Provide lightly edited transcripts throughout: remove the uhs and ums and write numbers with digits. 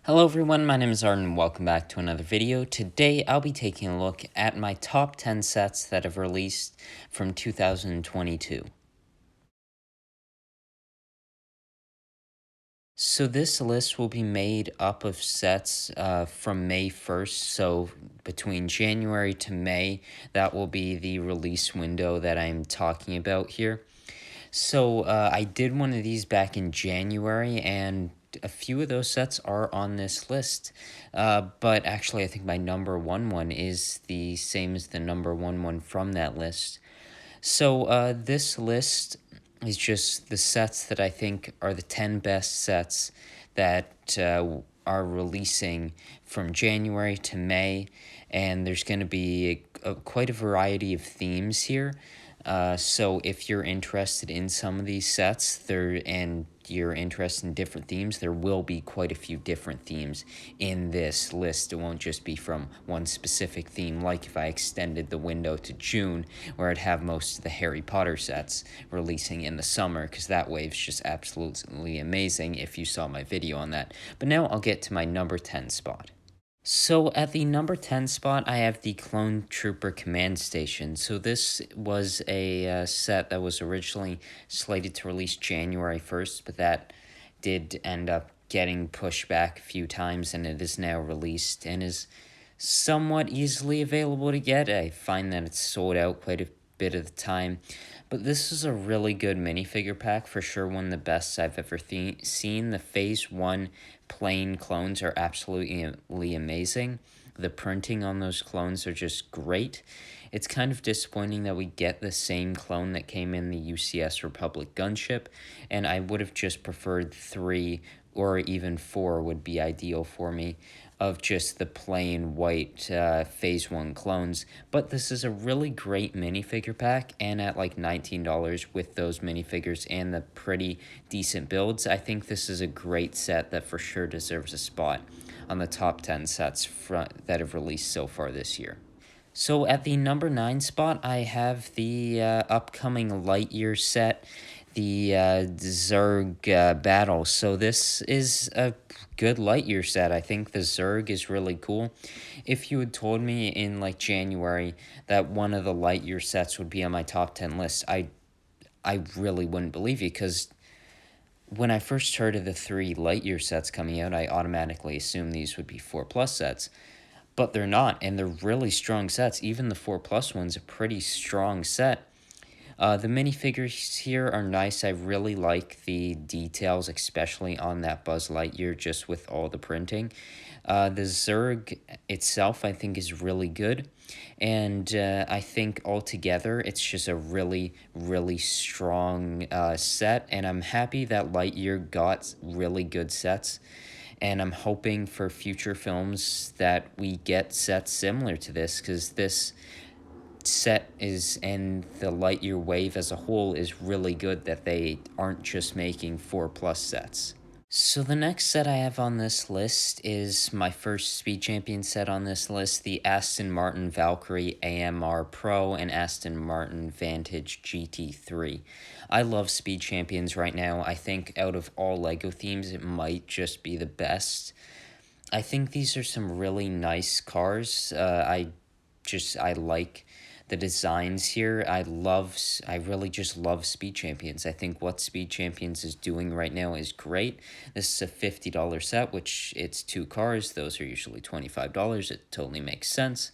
Hello everyone, my name is Zard and welcome back to another video. Today I'll be taking a look at my top 10 sets that have released from 2022. So this list will be made up of sets from May 1st, so between January to May, that will be the release window that I'm talking about here. So I did one of these back in January, and a few of those sets are on this list. But actually, I think my number one is the same as the number one from that list. So this list is just the sets that I think are the 10 best sets that are releasing from January to May. And there's going to be quite a variety of themes here. So if you're interested in some of these sets and you're interested in different themes, there will be quite a few different themes in this list. It won't just be from one specific theme, like if I extended the window to June, where I'd have most of the Harry Potter sets releasing in the summer, because that wave's just absolutely amazing if you saw my video on that. But now I'll get to my number 10 spot. So at the number 10 spot, I have the Clone Trooper Command Station. So this was a set that was originally slated to release January 1st, but that did end up getting pushed back a few times, and it is now released and is somewhat easily available to get. I find that it's sold out quite a bit of the time. But this is a really good minifigure pack, for sure one of the best I've ever seen. The Phase 1 plain clones are absolutely amazing. The printing on those clones are just great. It's kind of disappointing that we get the same clone that came in the UCS Republic gunship, and I would have just preferred 3 or even 4 would be ideal for me, of just the plain white Phase 1 clones. But this is a really great minifigure pack, and at like $19 with those minifigures and the pretty decent builds, I think this is a great set that for sure deserves a spot on the top 10 sets that have released so far this year. So at the number 9 spot, I have the upcoming Lightyear set, the Zerg battle. So this is a good Lightyear set. I think the Zerg is really cool. If you had told me in like January that one of the Lightyear sets would be on my top 10 list, I really wouldn't believe you, because when I first heard of the 3 Lightyear sets coming out, I automatically assumed these would be 4+ sets. But they're not, and they're really strong sets. Even the 4+ one's a pretty strong set. The minifigures here are nice. I really like the details, especially on that Buzz Lightyear, just with all the printing. The Zerg itself, I think, is really good. And I think altogether, it's just a really, really strong set. And I'm happy that Lightyear got really good sets. And I'm hoping for future films that we get sets similar to this, because this set is, and the Lightyear wave as a whole is really good that they aren't just making 4+ sets. So the next set I have on this list is my first Speed Champion set on this list, the Aston Martin Valkyrie AMR Pro and Aston Martin Vantage GT3. I love Speed Champions right now. I think out of all LEGO themes, it might just be the best. I think these are some really nice cars. I like the designs here. I really just love Speed Champions. I think what Speed Champions is doing right now is great. This is a $50 set, which it's 2 cars. Those are usually $25. It totally makes sense.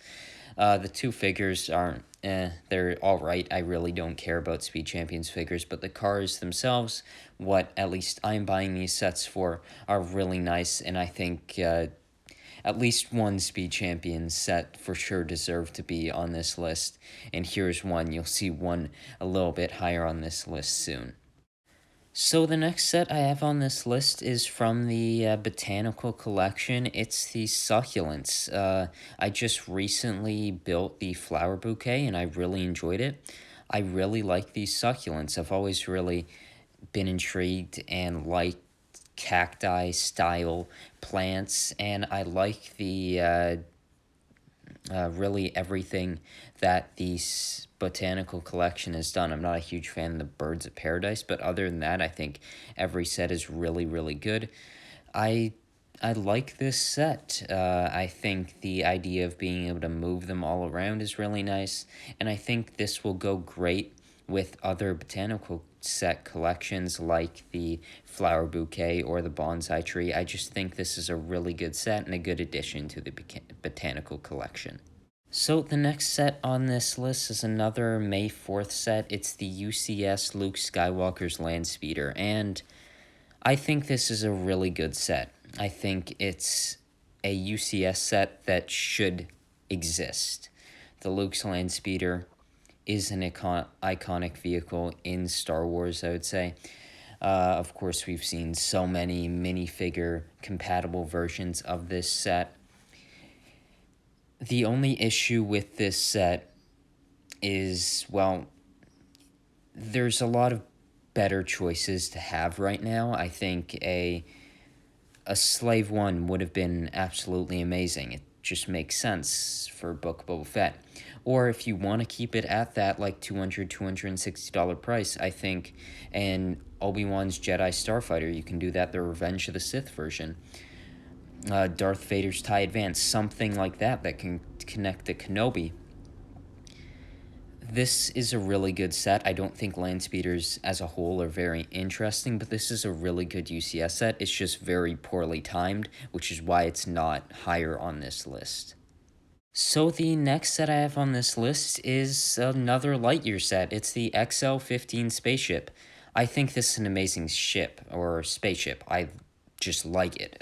The 2 figures aren't, they're all right. I really don't care about Speed Champions figures, but the cars themselves, what at least I'm buying these sets for, are really nice, and I think at least one Speed Champion set for sure deserved to be on this list, and here's one. You'll see one a little bit higher on this list soon. So the next set I have on this list is from the Botanical Collection. It's the Succulents. I just recently built the flower bouquet, and I really enjoyed it. I really like these Succulents. I've always really been intrigued and liked cacti style plants, and I like the really everything that the Botanical Collection has done. I'm not a huge fan of the Birds of Paradise, but other than that, I think every set is really, really good. I I like this set. I think the idea of being able to move them all around is really nice, and I think this will go great with other botanical set collections like the flower bouquet or the bonsai tree. I just think this is a really good set and a good addition to the botanical collection. So the next set on this list is another May 4th set. It's the UCS Luke Skywalker's Land Speeder, and I think this is a really good set. I think it's a UCS set that should exist. The Luke's Land Speeder is an iconic vehicle in Star Wars, I would say. Of course, we've seen so many minifigure compatible versions of this set. The only issue with this set is, well, there's a lot of better choices to have right now. I think a Slave One would have been absolutely amazing. It just makes sense for Book of Boba Fett. Or if you want to keep it at that like $260 price, I think an Obi-Wan's Jedi Starfighter, you can do that, the Revenge of the Sith version. Darth Vader's TIE Advance, something like that that can connect to Kenobi. This is a really good set. I don't think land speeders as a whole are very interesting, but this is a really good UCS set. It's just very poorly timed, which is why it's not higher on this list. So the next set I have on this list is another Lightyear set. It's the XL-15 spaceship. I think this is an amazing ship, or spaceship. I just like it.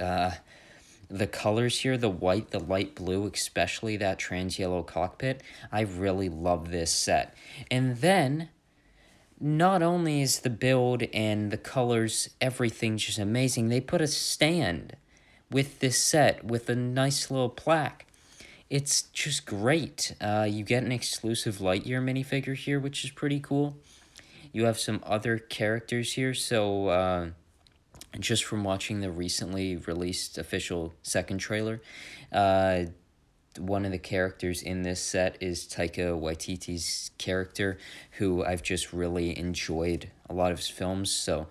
The colors here, the white, the light blue, especially that trans yellow cockpit, I really love this set. And then, not only is the build and the colors, everything just amazing, they put a stand with this set with a nice little plaque. It's just great. You get an exclusive Lightyear minifigure here, which is pretty cool. You have some other characters here, so just from watching the recently released official second trailer, one of the characters in this set is Taika Waititi's character, who I've just really enjoyed a lot of his films, so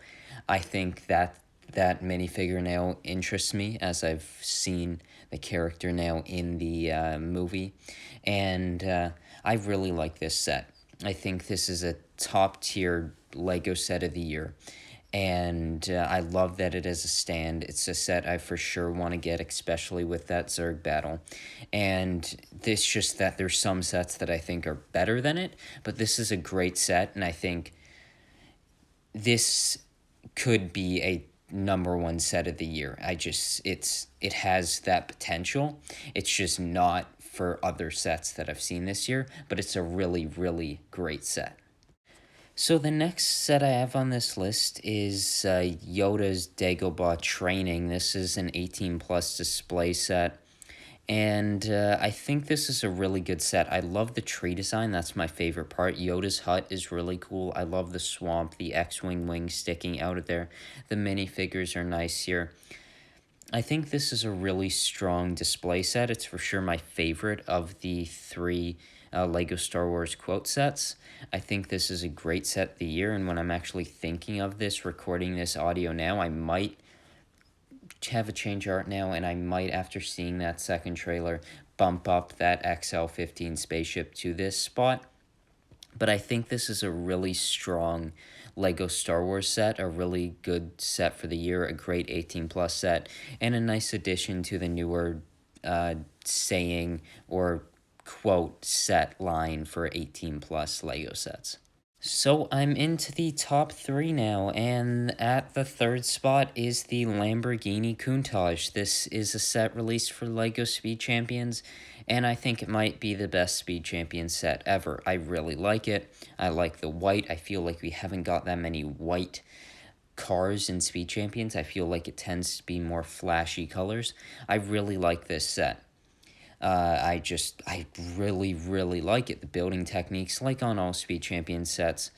I think that minifigure now interests me as I've seen the character now in the movie, and I really like this set. I think this is a top-tier LEGO set of the year, and I love that it has a stand. It's a set I for sure want to get, especially with that Zard battle. And this just that there's some sets that I think are better than it, but this is a great set, and I think this could be a number one set of the year. It has that potential. It's just not for other sets that I've seen this year, but it's a really, really great set. So the next set I have on this list is Yoda's Dagobah Training. This is an 18 plus display set. And I think this is a really good set. I love the tree design. That's my favorite part. Yoda's hut is really cool. I love the swamp, the X-Wing wings sticking out of there. The minifigures are nice here. I think this is a really strong display set. It's for sure my favorite of the three LEGO Star Wars quote sets. I think this is a great set of the year, and when I'm actually thinking of this, recording this audio now, I might have a change art now, and I might, after seeing that second trailer, bump up that XL-15 spaceship to this spot. But I think this is a really strong LEGO Star Wars set, a really good set for the year, a great 18 plus set, and a nice addition to the newer saying or quote set line for 18 plus LEGO sets. So I'm into the top three now, and at the third spot is the Lamborghini Countach. This is a set released for LEGO Speed Champions, and I think it might be the best Speed Champion set ever. I really like it. I like the white. I feel like we haven't got that many white cars in Speed Champions. I feel like it tends to be more flashy colors. I really like this set. I really, really like it. The building techniques, like on all Speed Champion sets,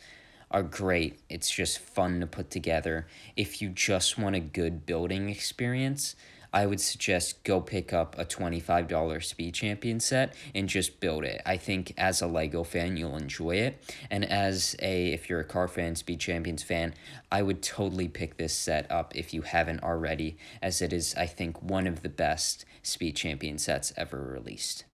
are great. It's just fun to put together. If you just want a good building experience, I would suggest go pick up a $25 Speed Champion set and just build it. I think as a LEGO fan, you'll enjoy it. And if you're a car fan, Speed Champions fan, I would totally pick this set up if you haven't already, as it is, I think, one of the best Speed Champion sets ever released.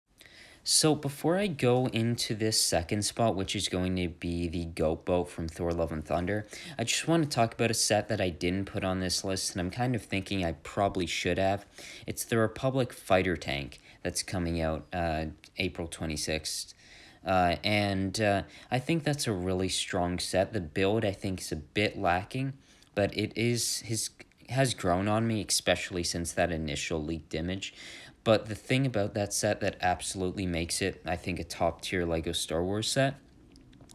So before I go into this second spot, which is going to be the Goat Boat from Thor Love and Thunder, I just want to talk about a set that I didn't put on this list, and I'm kind of thinking I probably should have. It's the Republic Fighter Tank that's coming out April 26th. I think that's a really strong set. The build, I think, is a bit lacking, but has grown on me, especially since that initial leaked image. But the thing about that set that absolutely makes it, I think, a top-tier LEGO Star Wars set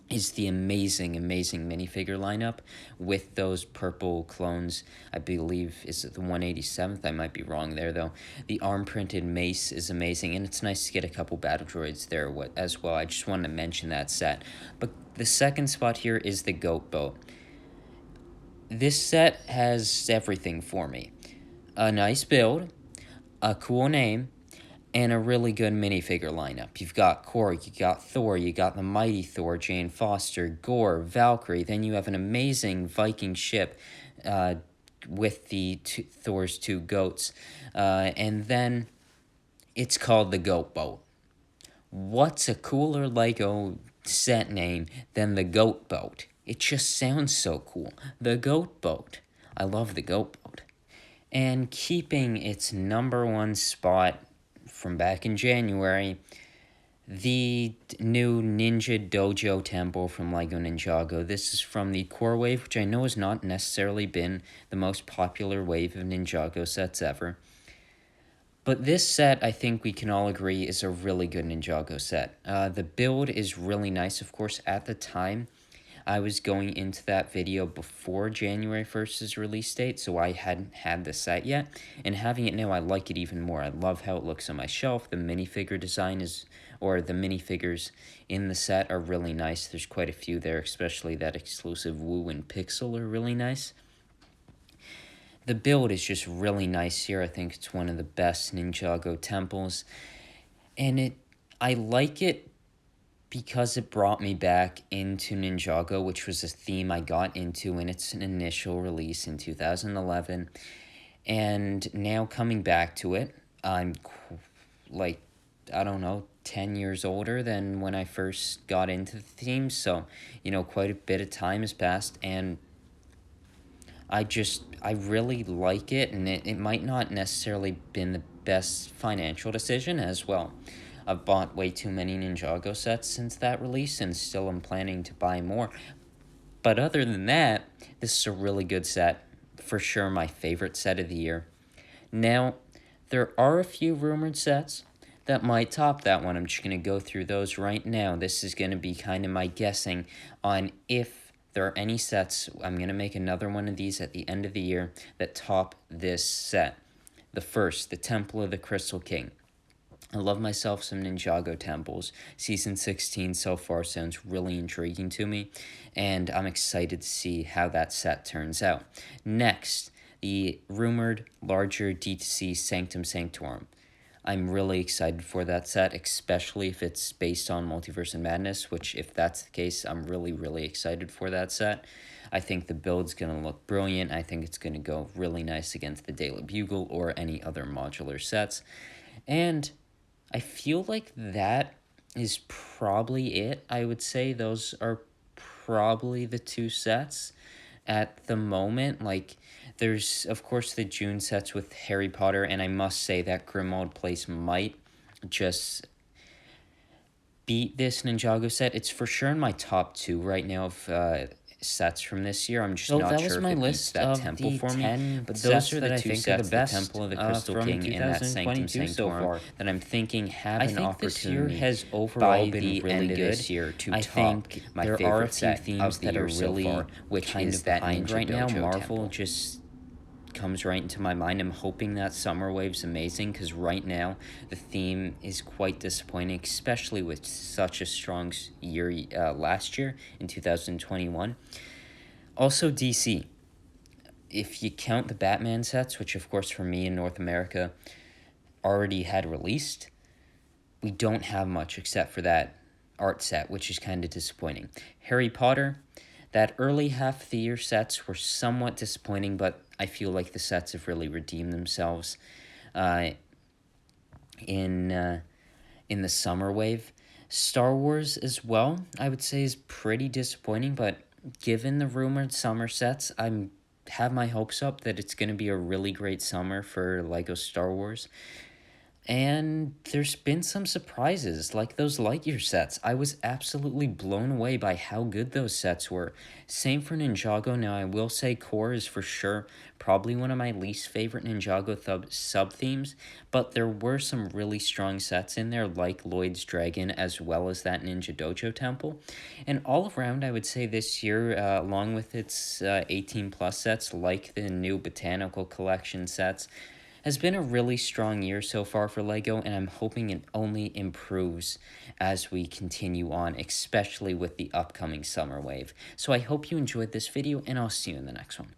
is the amazing minifigure lineup with those purple clones. I believe, is it the 187th? I might be wrong there, though. The arm-printed mace is amazing, and it's nice to get a couple battle droids there as well. I just wanted to mention that set. But the second spot here is the Goat Boat. This set has everything for me. A nice build, a cool name, and a really good minifigure lineup. You've got Korg, you got Thor, you got the Mighty Thor, Jane Foster, Gore, Valkyrie. Then you have an amazing Viking ship with Thor's two goats. And then it's called the Goat Boat. What's a cooler LEGO set name than the Goat Boat? It just sounds so cool. The Goat Boat. I love the Goat Boat. And keeping its number one spot from back in January, the new Ninja Dojo Temple from LEGO Ninjago. This is from the Core Wave, which I know has not necessarily been the most popular wave of Ninjago sets ever. But this set, I think we can all agree, is a really good Ninjago set. The build is really nice, of course. At the time, I was going into that video before January 1st's release date, so I hadn't had the set yet. And having it now, I like it even more. I love how it looks on my shelf. The minifigure design the minifigures in the set are really nice. There's quite a few there, especially that exclusive Woo and Pixel are really nice. The build is just really nice here. I think it's one of the best Ninjago temples. And I like it because it brought me back into Ninjago, which was a theme I got into in its initial release in 2011. And now coming back to it, I'm 10 years older than when I first got into the theme. So, quite a bit of time has passed, and I really like it, and it might not necessarily been the best financial decision as well. I've bought way too many Ninjago sets since that release, and still am planning to buy more. But other than that, this is a really good set. For sure my favorite set of the year. Now, there are a few rumored sets that might top that one. I'm just going to go through those right now. This is going to be kind of my guessing on if there are any sets. I'm going to make another one of these at the end of the year that top this set. The first, the Temple of the Crystal King. I love myself some Ninjago temples. Season 16 so far sounds really intriguing to me, and I'm excited to see how that set turns out. Next, the rumored larger D2C Sanctum Sanctorum. I'm really excited for that set, especially if it's based on Multiverse of Madness, which if that's the case, I'm really, really excited for that set. I think the build's going to look brilliant. I think it's going to go really nice against the Daily Bugle or any other modular sets. And I feel like that is probably it. I would say those are probably the two sets at the moment. There's, of course, the June sets with Harry Potter, and I must say that Grimmauld Place might just beat this Ninjago set. It's for sure in my top two right now of sets from this year. I'm just not sure if it beats that temple for me. But those are the two sets, the Temple of the Crystal King and that Sanctum Sanctorum, that I'm thinking have an opportunity has overall been really good this year to top my favorite set of the year so far, which is that Ninja right now. Marvel just comes right into my mind. I'm hoping that Summer Wave's amazing, because right now the theme is quite disappointing, especially with such a strong year last year in 2021. Also DC. if you count the Batman sets, which of course for me in North America already had released, we don't have much except for that art set, which is kind of disappointing. Harry Potter, that early half of the year sets were somewhat disappointing, but I feel like the sets have really redeemed themselves uh, in the summer wave. Star Wars as well, I would say, is pretty disappointing, but given the rumored summer sets, I'm have my hopes up that it's going to be a really great summer for Lego Star Wars. And there's been some surprises, like those Lightyear sets. I was absolutely blown away by how good those sets were. Same for Ninjago. Now, I will say Core is for sure probably one of my least favorite Ninjago sub-themes, but there were some really strong sets in there, like Lloyd's Dragon, as well as that Ninja Dojo Temple. And all around, I would say this year, along with its 18-plus sets, like the new Botanical Collection sets, has been a really strong year so far for LEGO, and I'm hoping it only improves as we continue on, especially with the upcoming summer wave. So I hope you enjoyed this video, and I'll see you in the next one.